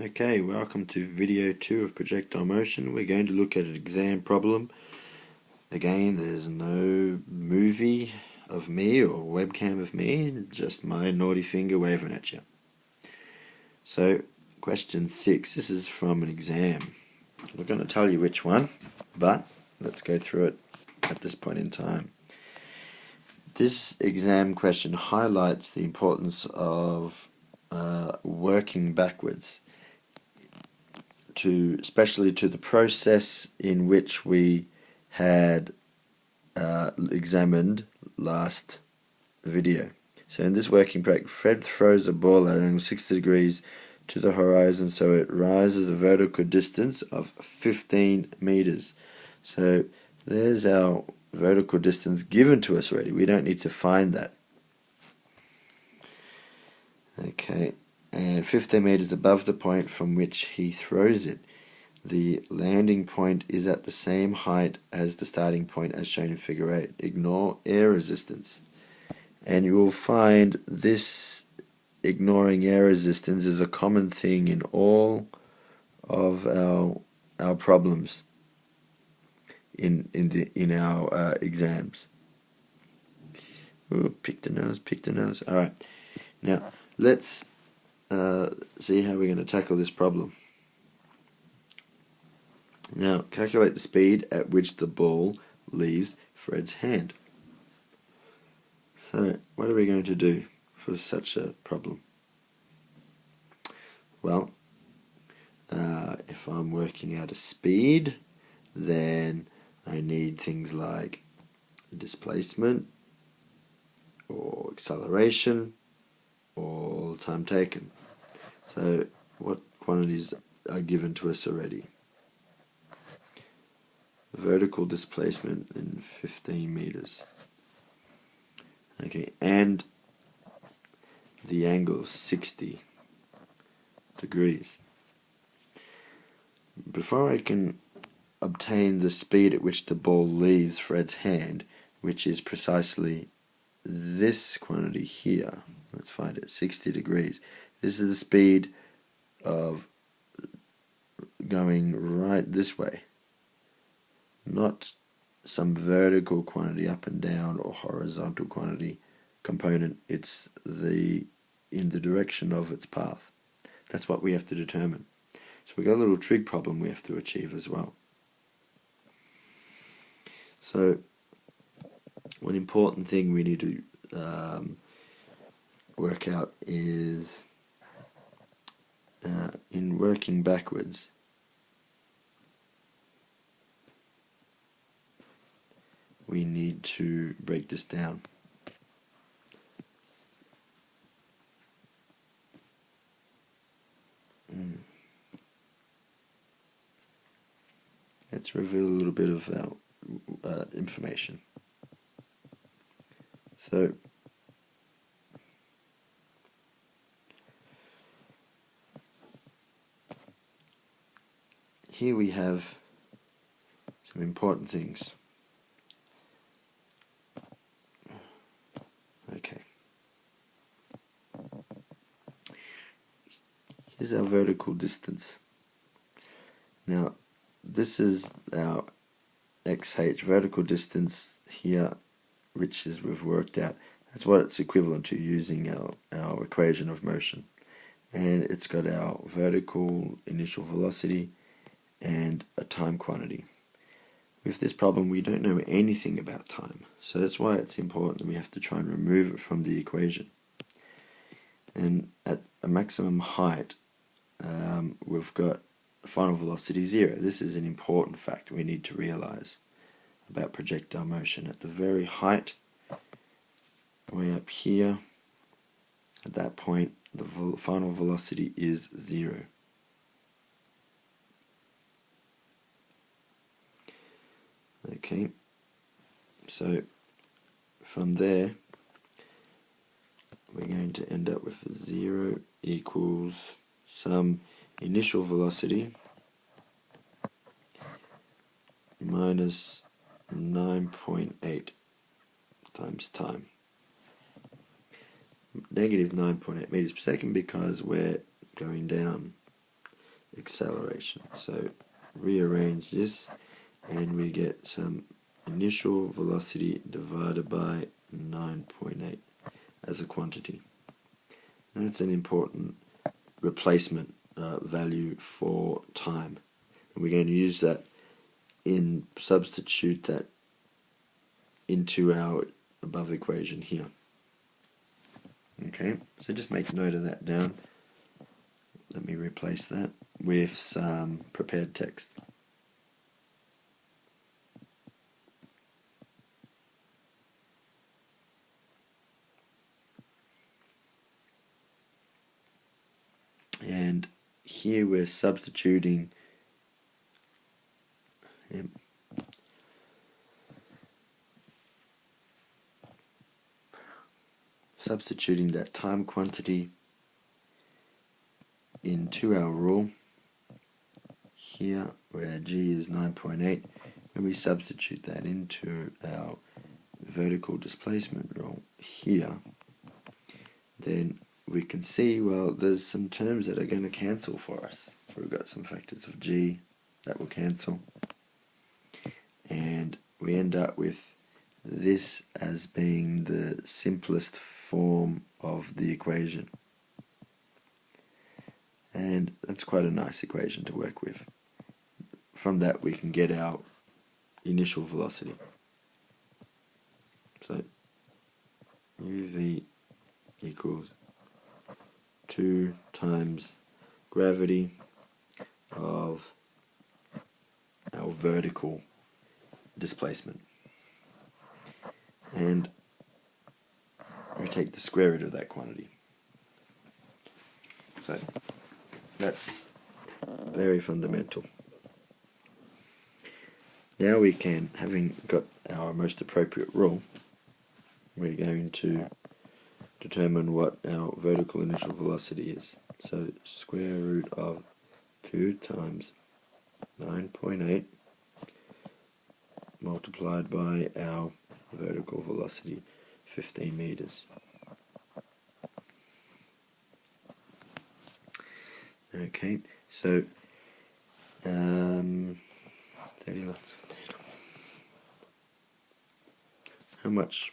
Okay, welcome to video 2 of projectile motion. We're going to look at an exam problem. Again, there's no movie of me or webcam of me, just my naughty finger waving at you. So, question 6, this is from an exam. I'm not going to tell you which one, but let's go through it at this point in time. This exam question highlights the importance of working backwards, especially to the process in which we had examined last video. So in this working practice, Fred throws a ball at an angle 60 degrees to the horizon so it rises a vertical distance of 15 meters. So there's our vertical distance given to us already. We don't need to find that. Okay, and 15 meters above the point from which he throws it. The landing point is at the same height as the starting point as shown in figure 8. Ignore air resistance. And you will find this ignoring air resistance is a common thing in all of our problems in our exams. Ooh, pick the nose. Alright, now let's see how we're going to tackle this problem. Now, calculate the speed at which the ball leaves Fred's hand. So, what are we going to do for such a problem? Well, if I'm working out a speed, then I need things like displacement, or acceleration, or time taken. So, what quantities are given to us already? Vertical displacement in 15 meters. Okay, and the angle of 60 degrees. Before I can obtain the speed at which the ball leaves Fred's hand, which is precisely this quantity here, let's find it, 60 degrees. This is the speed of going right this way. Not some vertical quantity up and down or horizontal quantity component. It's in the direction of its path. That's what we have to determine. So we've got a little trig problem we have to achieve as well. So one important thing we need to work out is in working backwards, we need to break this down. Let's reveal a little bit of our information. So, here we have some important things. Okay. Here's our vertical distance. Now, this is our XH vertical distance here, which is we've worked out. That's what it's equivalent to using our equation of motion. And it's got our vertical initial velocity and a time quantity. With this problem, we don't know anything about time, so that's why it's important that we have to try and remove it from the equation. And at a maximum height, we've got final velocity 0. This is an important fact we need to realize about projectile motion. At the very height, way up here, at that point, the final velocity is 0. Okay, so from there we're going to end up with 0 equals some initial velocity minus 9.8 times time. Negative 9.8 meters per second because we're going down acceleration. So rearrange this and we get some initial velocity divided by 9.8 as a quantity. And that's an important replacement value for time. And we're going to use that in substitute that into our above equation here. Okay, so just make note of that down. Let me replace that with some prepared text. And here we're substituting that time quantity into our rule here where g is 9.8. When we substitute that into our vertical displacement rule here, then we can see, well, there's some terms that are going to cancel for us. We've got some factors of g that will cancel, and we end up with this as being the simplest form of the equation. And that's quite a nice equation to work with. From that we can get our initial velocity. So uv equals 2 times gravity of our vertical displacement. And we take the square root of that quantity. So that's very fundamental. Now we can, having got our most appropriate rule, we're going to determine what our vertical initial velocity is. So square root of 2 times 9.8 multiplied by our vertical velocity, 15 meters. Okay, so 30 lots.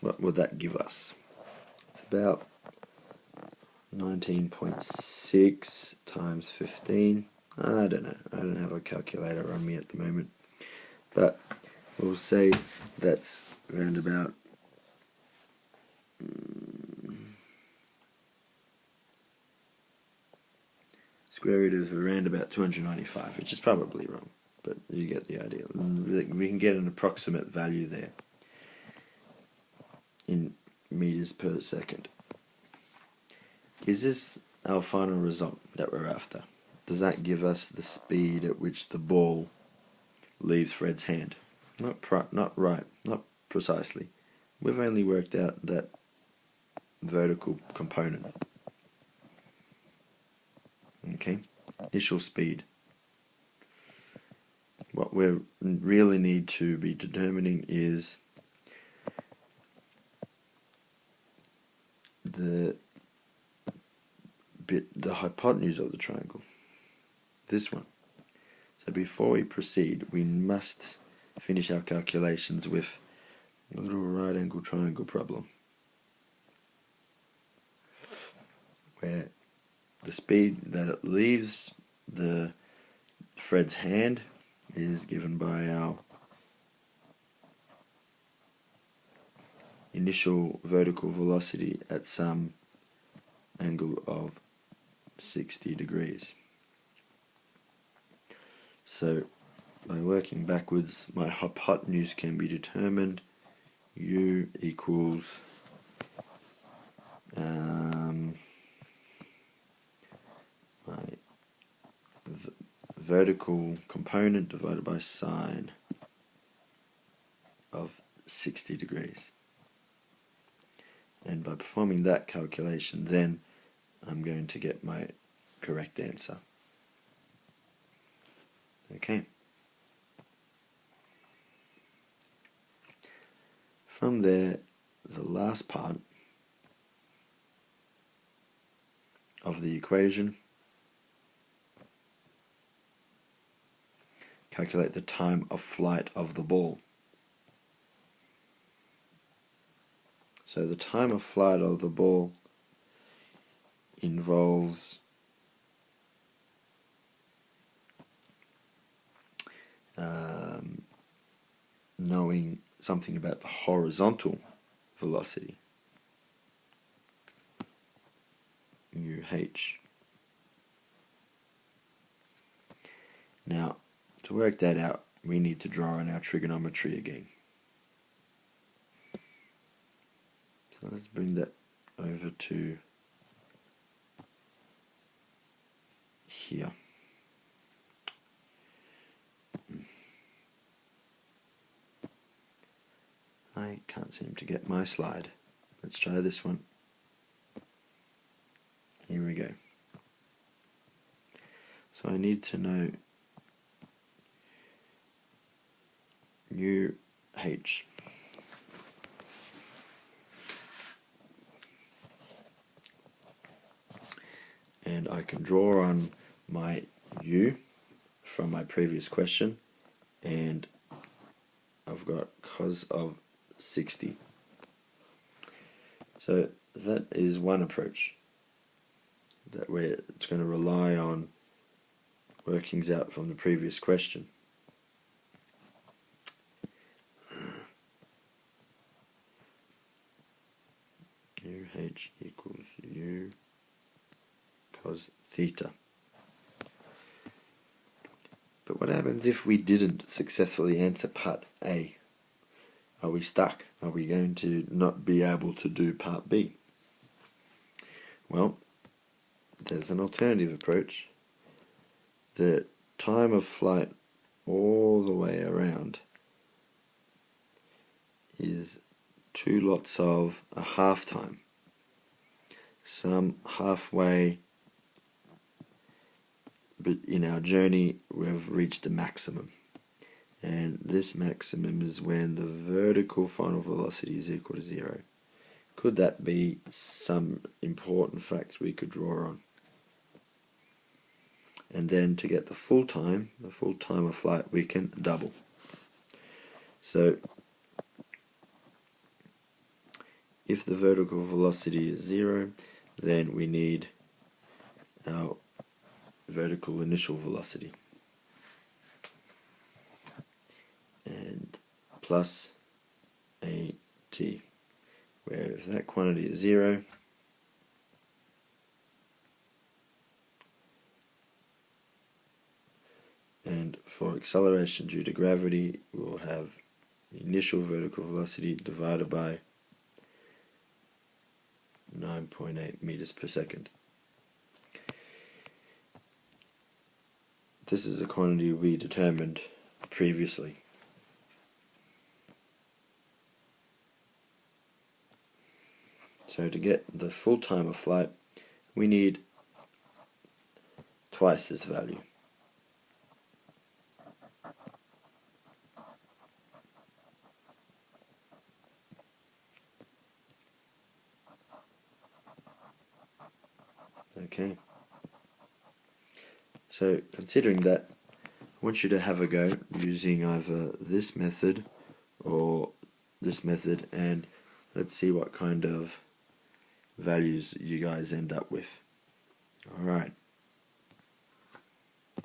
What would that give us? It's about 19.6 times 15. I don't know. I don't have a calculator on me at the moment. But we'll say that's around about square root of around about 295, which is probably wrong, but you get the idea. We can get an approximate value there in meters per second. Is this our final result that we're after? Does that give us the speed at which the ball leaves Fred's hand? Not precisely. We've only worked out that vertical component. Okay, initial speed. What we really need to be determining is the hypotenuse of the triangle. This one. So before we proceed, we must finish our calculations with a little right angle triangle problem, where the speed that it leaves the Fred's hand is given by our initial vertical velocity at some angle of 60 degrees. So by working backwards, my hypotenuse can be determined. U equals my vertical component divided by sine of 60 degrees. And by performing that calculation, then I'm going to get my correct answer. Okay. From there, the last part of the equation calculate the time of flight of the ball. So the time of flight of the ball involves knowing something about the horizontal velocity, UH. Now, to work that out, we need to draw on our trigonometry again. So let's bring that over to here. I can't seem to get my slide. Let's try this one. Here we go. So I need to know UH. And I can draw on my U from my previous question, and I've got cos of 60. So that is one approach, that where it's going to rely on workings out from the previous question. UH equals U cos theta. But what happens if we didn't successfully answer part A? Are we stuck? Are we going to not be able to do part B? Well, there's an alternative approach. The time of flight all the way around is 2 lots of a half time. Some halfway, but in our journey we've reached a maximum, and this maximum is when the vertical final velocity is equal to 0. Could that be some important fact we could draw on? And then to get the full time of flight, we can double. So if the vertical velocity is 0, then we need our vertical initial velocity, and plus AT, where if that quantity is 0, and for acceleration due to gravity, we'll have the initial vertical velocity divided by 9.8 meters per second. This is a quantity we determined previously. So to get the full time of flight, we need twice this value. Okay. So considering that, I want you to have a go using either this method or this method, and let's see what kind of values you guys end up with. Alright.